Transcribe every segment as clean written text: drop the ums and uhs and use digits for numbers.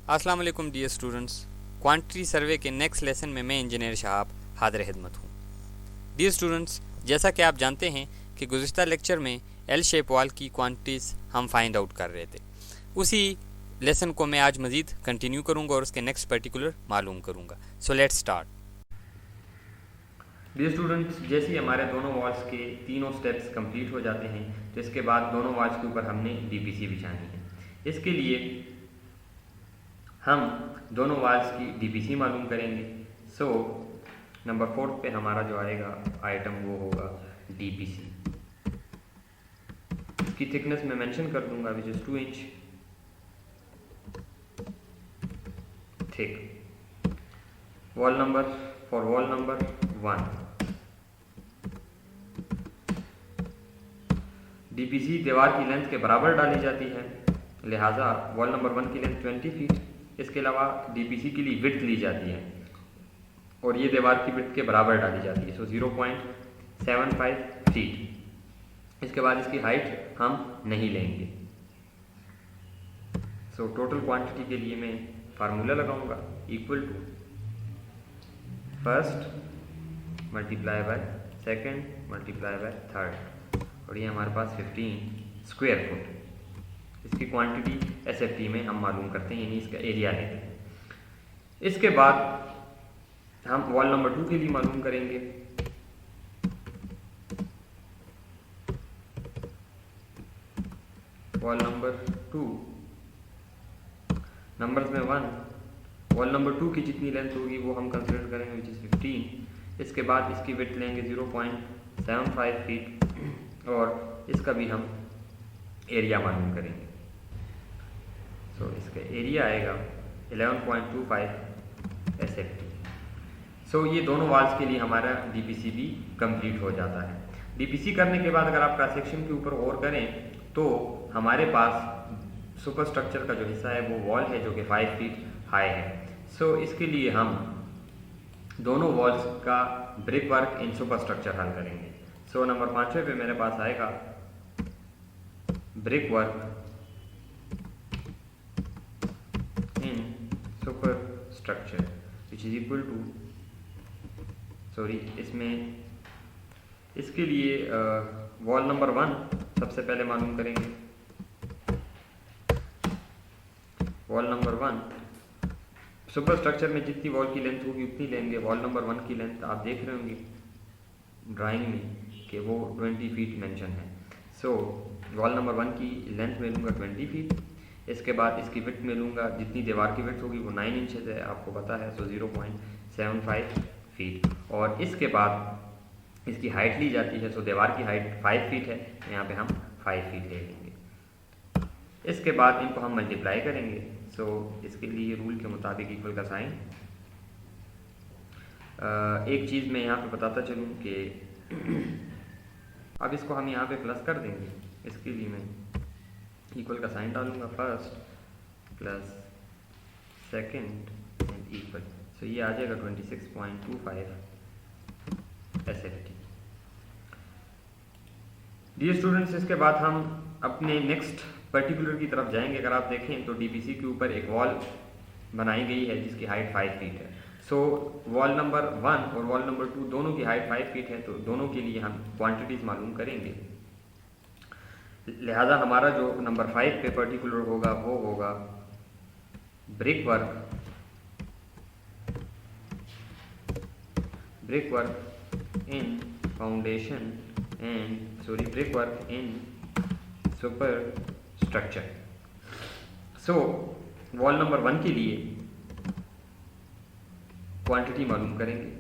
अस्सलाम वालेकुम dear students. Quantity survey के नेक्स्ट लेसन में मैं इंजीनियर शहाब हाजिर खिदमत हूँ। डियर स्टूडेंट्स, जैसा कि आप जानते हैं कि गुज़िश्ता लेक्चर में एल शेप वॉल की क्वांटिटीज़ हम फाइंड आउट कर रहे थे। उसी लेसन को मैं आज मज़ीद कंटिन्यू करूँगा और उसके नेक्स्ट पर्टिकुलर मालूम करूँगा। So let's start. Dear students, जैसे ही हमारे दोनों वॉल्स के तीनों स्टेप्स कंप्लीट हो जाते हैं तो इसके बाद दोनों वॉल्स के ऊपर हमने डीपीसी बिछानी है। इसके लिए हम दोनों वॉल्स की डीपीसी मालूम करेंगे। सो नंबर 4 पे हमारा जो आएगा आइटम वो होगा डीपीसी। इसकी थिकनेस मैं मेंशन कर दूंगा which is 2 inch thick. Wall number for wall number 1, DPC दीवार की लेंथ के बराबर डाली जाती है, लिहाजा वॉल नंबर 1 की लेंथ 20 फीट। इसके अलावा डीपीसी के लिए विड्थ ली जाती है और ये दीवार की विड्थ के बराबर डाली जाती है, सो 0.75 फीट। इसके बाद इसकी हाइट हम नहीं लेंगे। सो टोटल क्वांटिटी के लिए मैं फार्मूला लगाऊंगा equal to first multiply by second multiply by third, और ये हमारे पास 15 स्क्वायर फुट। इसकी क्वांटिटी एसएफटी में हम मालूम करते हैं, यानी इसका एरिया लेते हैं। इसके बाद हम वॉल नंबर 2 के लिए मालूम करेंगे। वॉल नंबर 2 नंबर्स में 1, वॉल नंबर 2 की जितनी लेंथ होगी वो हम कंसिडर करेंगे विच इज 15। इसके बाद इसकी विड्थ लेंगे 0.75 फीट और इसका भी हम एरिया मालूम करेंगे। सो इसका एरिया आएगा 11.25 एसएफटी। सो ये दोनों वॉल्स के लिए हमारा डीपीसी भी कंप्लीट हो जाता है। डीपीसी करने के बाद अगर आप क्रॉस सेक्शन के ऊपर गौर करें तो हमारे पास सुपर स्ट्रक्चर का जो हिस्सा है वो वॉल है जो कि 5 फीट हाई है। सो इसके लिए हम दोनों वॉल्स का brick work in super structure हल करेंगे। सो नंबर 5 पे मेरे पास आएगा brick work in super structure which is equal to इसके लिए वॉल नंबर 1 सबसे पहले मालूम करेंगे। वॉल नंबर 1 सुपर स्ट्रक्चर में जितनी वॉल की लेंथ होगी उतनी लेंगे। वॉल नंबर 1 की लेंथ आप देख रहे होंगे ड्राइंग में कि वो 20 फीट मेंशन है। सो वॉल नंबर 1 की लेंथ में लूँगा 20 फीट। इसके बाद इसकी विड्थ में लूँगा, जितनी दीवार की विड्थ होगी वो 9 इंचेस है, आपको पता है, सो 0.75 फीट। और इसके बाद इसकी हाइट ली जाती है, सो दीवार की हाइट 5 फीट है, यहाँ पे हम 5 फीट ले लेंगे। इसके बाद इनको हम मल्टीप्लाई करेंगे। सो इसके लिए रूल के मुताबिक इक्वल का साइन। एक चीज़ मैं यहाँ पे बताता चलूँ कि अब इसको हम यहाँ पे प्लस कर देंगे। इसके लिए मैं इक्वल का साइन डालूंगा, first plus second and equal. So ये आ जाएगा 26.25 एसएफटी। डियर स्टूडेंट्स, इसके बाद हम अपने नेक्स्ट पर्टिकुलर की तरफ जाएंगे। अगर आप देखें तो डीपीसी के ऊपर एक वॉल बनाई गई है जिसकी हाइट 5 फीट है। सो वॉल नंबर 1 और वॉल नंबर 2 दोनों की हाइट 5 फीट है, तो दोनों के लिए हम क्वांटिटीज मालूम करेंगे। लिहाजा हमारा जो नंबर 5 पे पर्टिकुलर होगा वो होगा brick work in foundation brick work in super structure. So wall number 1 के लिए क्वांटिटी मालूम करेंगे।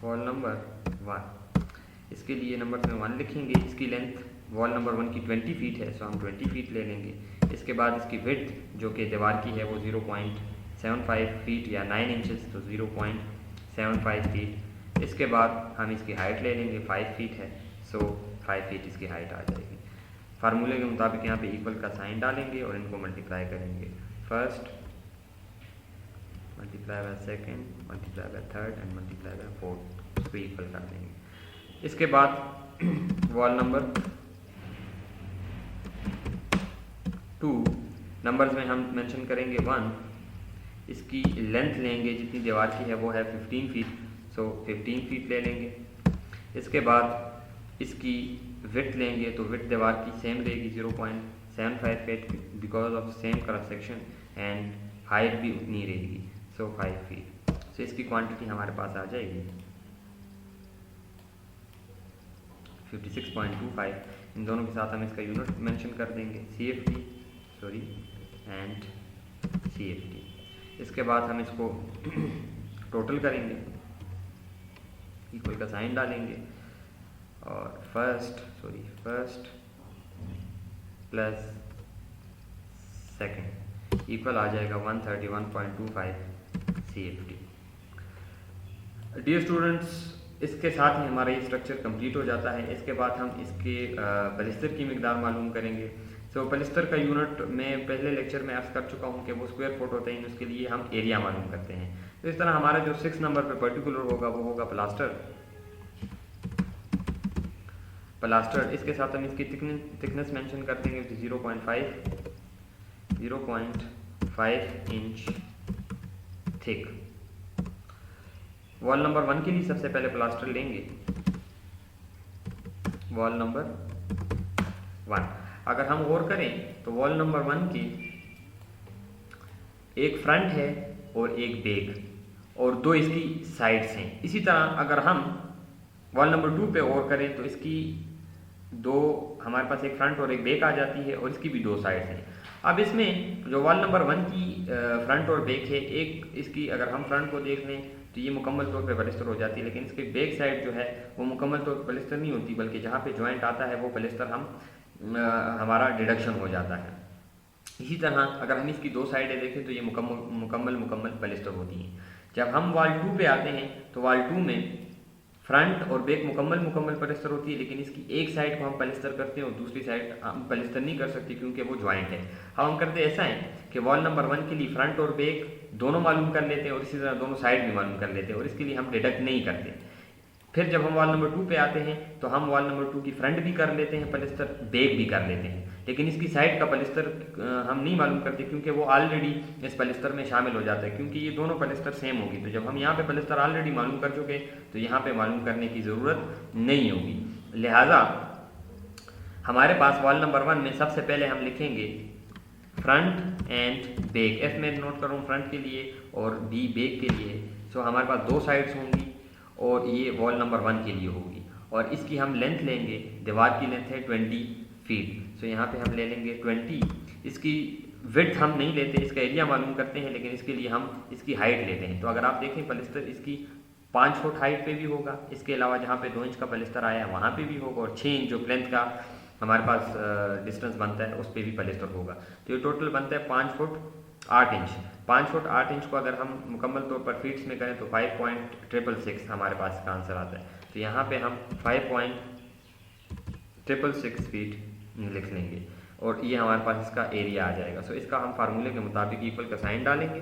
वॉल नंबर 1, इसके लिए नंबर में 1 लिखेंगे। इसकी लेंथ वॉल नंबर 1 की 20 फीट है, सो हम 20 फीट ले लेंगे। इसके बाद इसकी विड्थ जो कि दीवार की है वो 0.75 फीट या 9 इंचेस, तो 0.75 फीट। इसके बाद हम इसकी हाइट ले लेंगे, 5 फीट है, सो 5 फीट इसकी हाइट आ जाएगी। फार्मूले के मुताबिक यहाँ पे इक्वल का साइन डालेंगे और इनको मल्टीप्लाई करेंगे। First multiply by second multiply by third and multiply by fourth, इसको इक्वल कर देंगे। इसके बाद वॉल नंबर 2 नंबर्स में हम मेंशन करेंगे 1, इसकी लेंथ लेंगे जितनी दीवार की है वो है 15 फीट, सो 15 फीट ले लेंगे। इसके बाद इसकी विड्थ लेंगे तो विड्थ दीवार की सेम रहेगी 0.75 feet because of same cross section, and height भी उतनी रहेगी, सो 5 फीट। सो इसकी क्वांटिटी हमारे पास आ जाएगी 56.25। इन दोनों के साथ हम इसका यूनिट मेंशन कर देंगे CFT एंड CFT। इसके बाद हम इसको टोटल करेंगे, इक्वल का साइन डालेंगे और फर्स्ट प्लस सेकंड इक्वल आ जाएगा 131.25 CFT। डियर स्टूडेंट्स, इसके साथ ही हमारा ये स्ट्रक्चर कंप्लीट हो जाता है। इसके बाद हम इसके पलिस्तर की मिकदार मालूम करेंगे। सो पलिस्तर का यूनिट मैं पहले लेक्चर में अर्ज कर चुका हूँ कि वो स्क्वायर फुट होते हैं, उसके लिए हम एरिया मालूम करते हैं। तो इस तरह हमारा जो 6 नंबर पे पर्टिकुलर होगा वो होगा प्लास्टर। इसके साथ हम इसकी थिकनेस मेंशन कर देंगे 0.5 इंच थिक। वॉल नंबर 1 के लिए सबसे पहले प्लास्टर लेंगे, वॉल नंबर 1। अगर हम गौर करें तो वॉल नंबर 1 की एक फ्रंट है और एक बैक और 2 इसकी साइड्स हैं। इसी तरह अगर हम वॉल नंबर 2 पे गौर करें तो इसकी हमारे पास एक फ्रंट और एक बैक आ जाती है और इसकी भी 2 साइड्स हैं। अब इसमें जो वॉल नंबर 1 की फ्रंट और बैक है, एक इसकी अगर हम फ्रंट को देख लें तो ये मुकम्मल तौर पे पलिस्तर हो जाती है, लेकिन इसके बैक साइड जो है वो मुकम्मल तौर पर पलिस्तर नहीं होती, बल्कि जहाँ पे जॉइंट आता है वो पलिस्तर हमारा डिडक्शन हो जाता है। इसी तरह अगर हम इसकी 2 साइडें देखें तो ये मुकम्मल पलिस्तर होती हैं। जब हम वॉल 2 पे आते हैं तो वॉल 2 में फ्रंट और बैक मुकम्मल पलिस्तर होती है, लेकिन इसकी एक साइड को हम पलिस्तर करते हैं और दूसरी साइड हम पलिस्तर नहीं कर सकते क्योंकि वो ज्वाइंट है। हम करते ऐसा है कि वॉल नंबर 1 के लिए फ्रंट और बैक दोनों मालूम कर लेते हैं और इसी तरह दोनों साइड भी मालूम कर लेते हैं और इसके लिए हम डिडक्ट नहीं करते। फिर जब हम वॉल नंबर 2 पे आते हैं तो हम वॉल नंबर 2 की फ्रंट भी कर लेते हैं पलिस्तर, बैक भी कर लेते हैं, लेकिन इसकी साइड का पलिस्तर हम नहीं मालूम करते क्योंकि वो ऑलरेडी इस पलिस्तर में शामिल हो जाता है, क्योंकि ये दोनों पलिस्तर सेम होगी। तो जब हम यहाँ पे पलिस्तर ऑलरेडी मालूम कर चुके तो यहाँ पे मालूम करने की ज़रूरत नहीं होगी। लिहाजा हमारे पास वॉल नंबर 1 में सबसे पहले हम लिखेंगे फ्रंट एंड बैक। F में नोट करूँ फ्रंट के लिए और B बैक के लिए। सो हमारे पास 2 साइड्स होंगी और ये वॉल नंबर 1 के लिए होगी और इसकी हम लेंथ लेंगे, दीवार की लेंथ है 20 फीट। सो यहाँ पे हम ले लेंगे 20। इसकी विड्थ हम नहीं लेते, इसका एरिया मालूम करते हैं, लेकिन इसके लिए हम इसकी हाइट लेते हैं। तो अगर आप देखें पलिस्तर इसकी 5 फुट हाइट पे भी होगा, इसके अलावा जहाँ पे 2 इंच का पलिस्तर आया है वहाँ पे भी होगा और 6 इंच जो लेंथ का हमारे पास डिस्टेंस बनता है उस पर भी पलिस्तर होगा। तो ये टोटल बनता है 5 फुट 8 इंच। 5 फुट 8 इंच को अगर हम मुकम्मल तौर पर फीट्स में करें तो 5.666 हमारे पास इसका आंसर आता है। तो यहाँ पे हम 5.666 फीट लिख लेंगे और ये हमारे पास इसका एरिया आ जाएगा। सो इसका हम फार्मूले के मुताबिक इक्वल का साइन डालेंगे,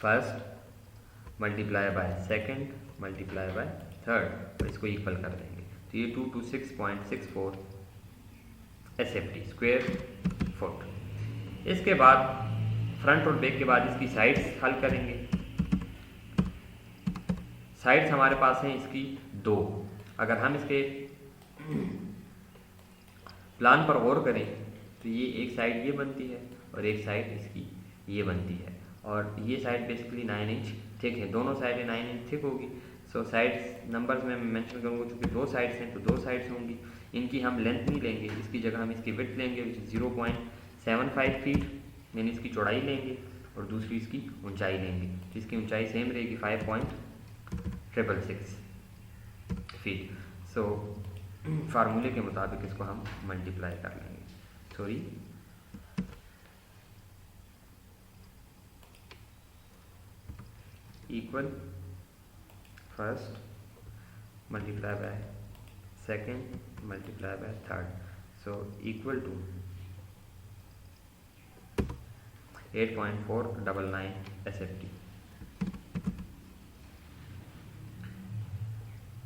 first multiply by second multiply by third, तो इसको इक्वल कर देंगे। तो ये 226.64 SFT स्क्वायर फुट। इसके बाद फ्रंट और बैक के बाद इसकी साइड्स हल करेंगे। साइड्स हमारे पास हैं इसकी 2। अगर हम इसके प्लान पर गौर करें तो ये एक साइड ये बनती है और एक साइड इसकी ये बनती है और ये साइड बेसिकली 9 इंच थिक है, दोनों साइडें 9 इंच थिक होगी। सो साइड्स नंबर्स में मैं मेंशन करूँगा क्योंकि 2 साइड्स हैं तो 2 साइड्स होंगी। इनकी हम लेंथ नहीं लेंगे, इसकी जगह हम इसकी विड्थ लेंगे 0.75 फीट, यानी इसकी चौड़ाई लेंगे और दूसरी इसकी ऊंचाई लेंगे। तो इसकी ऊंचाई सेम रहेगी 5.666 फीट। सो फार्मूले के मुताबिक इसको हम मल्टीप्लाई कर लेंगे। Equal first multiply by second multiply by third, so equal to 8.499 SFT।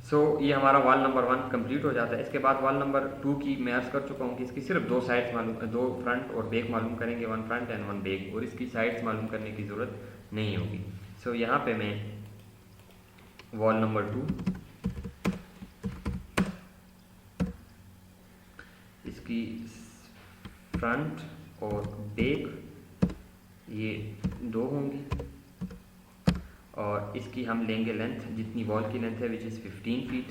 So ये हमारा वॉल नंबर 1 कंप्लीट हो जाता है। इसके बाद वॉल नंबर 2 की मैं अर्ज कर चुका हूँ कि इसकी सिर्फ 2 साइड्स मालूम, 2 फ्रंट और बैक मालूम करेंगे, 1 फ्रंट एंड 1 बैक, और इसकी साइड्स मालूम करने की ज़रूरत नहीं होगी। सो यहाँ पे मैं वॉल नंबर 2 इसकी फ्रंट और बैक ये 2 होंगी, और इसकी हम लेंगे लेंथ जितनी वॉल की लेंथ है विच इज़ 15 फीट,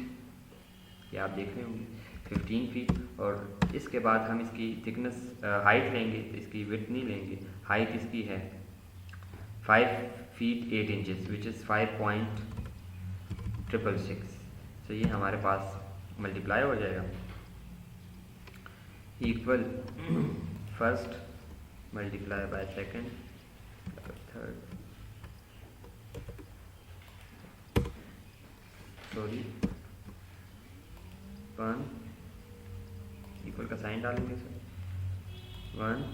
ये आप देख रहे होंगे 15 फीट। और इसके बाद हम इसकी थिकनेस हाइट लेंगे, तो इसकी विड्थ नहीं लेंगे, हाइट इसकी है 5 फीट 8 इंचेस विच इज़ 5.666। तो ये हमारे पास मल्टीप्लाई हो जाएगा, equal first multiply by second third, sorry 1 equal का साइन डालेंगे sir, 1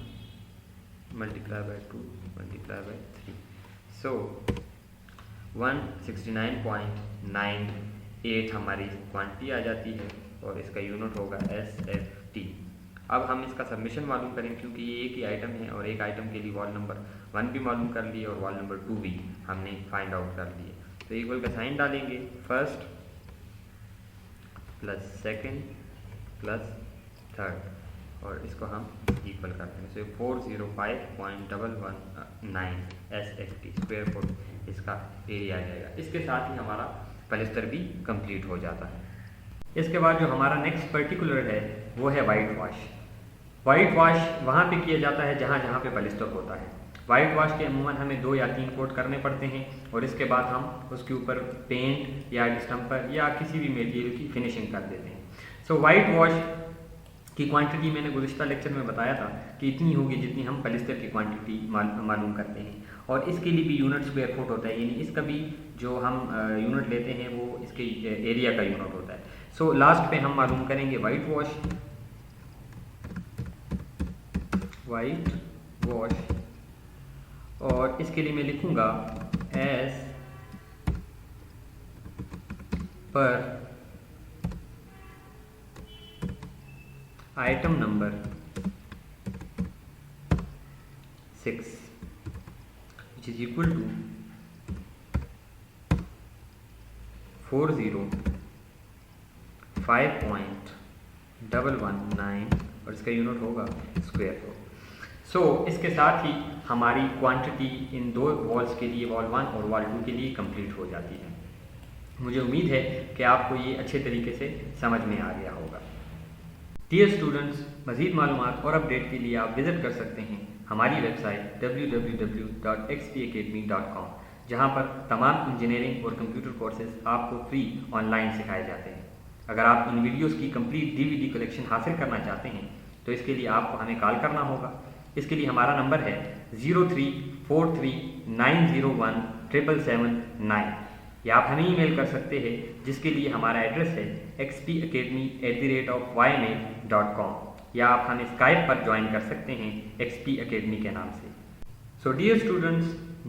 multiply by 2 multiply by 3, सो 169.98 हमारी क्वांटिटी आ जाती है, और इसका यूनिट होगा SFT। अब हम इसका सबमिशन मालूम करें, क्योंकि ये एक ही आइटम है और एक आइटम के लिए वॉल नंबर 1 भी मालूम कर लिए और वॉल नंबर 2 भी हमने फाइंड आउट कर लिए। तो इक्वल का साइन डालेंगे, first plus second plus third, और इसको हम इक्वल कर देंगे। सो 405.119 SFT स्क्वायर फुट इसका एरिया आ जाएगा। इसके साथ ही हमारा पलस्तर भी कंप्लीट हो जाता है। इसके बाद जो हमारा नेक्स्ट पर्टिकुलर है वो है वाइट वॉश। वाइट वॉश वहाँ पे किया जाता है जहाँ जहाँ पे पलस्तर होता है। वाइट वॉश के अमूमन हमें 2 या 3 कोट करने पड़ते हैं, और इसके बाद हम उसके ऊपर पेंट या डिस्टम्पर या किसी भी मटेरियल की फिनिशिंग कर देते हैं। सो वाइट वॉश की क्वांटिटी मैंने गुज़िश्ता लेक्चर में बताया था कि इतनी होगी जितनी हम पलस्तर की क्वांटिटी मालूम करते हैं, और इसके लिए भी यूनिट स्क्वायर फुट होता है, यानी इसका भी जो हम यूनिट लेते हैं वो इसके एरिया का यूनिट होता है। सो लास्ट पे हम मालूम करेंगे वाइट वॉश, और इसके लिए मैं लिखूंगा एस पर item number 6 which is equal to 405.119, और इसका यूनिट होगा स्क्वायर फुट। सो इसके साथ ही हमारी क्वांटिटी इन 2 वॉल्स के लिए, वॉल 1 और वॉल 2 के लिए कंप्लीट हो जाती है। मुझे उम्मीद है कि आपको ये अच्छे तरीके से समझ में आ गया होगा। डियर स्टूडेंट्स, मज़ीद मालूमात और अपडेट के लिए आप विज़िट कर सकते हैं हमारी वेबसाइट www.xpacademy.com, जहाँ पर तमाम इंजीनियरिंग और कंप्यूटर कोर्सेज आपको फ्री ऑनलाइन सिखाए जाते हैं। अगर आप इन वीडियोस की कंप्लीट DVD कलेक्शन हासिल करना चाहते हैं तो इसके लिए आपको हमें कॉल करना होगा। इसके लिए हमारा नंबर है 0343901779, या आप हमें ईमेल कर सकते हैं जिसके लिए हमारा एड्रेस है xpacademy@ymail.com, या आप हमें स्काइप पर ज्वाइन कर सकते हैं XP Academy के नाम से। So dear students,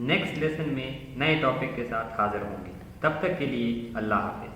next lesson में नए टॉपिक के साथ हाजिर होंगे। तब तक के लिए अल्लाह हाफ़िज़।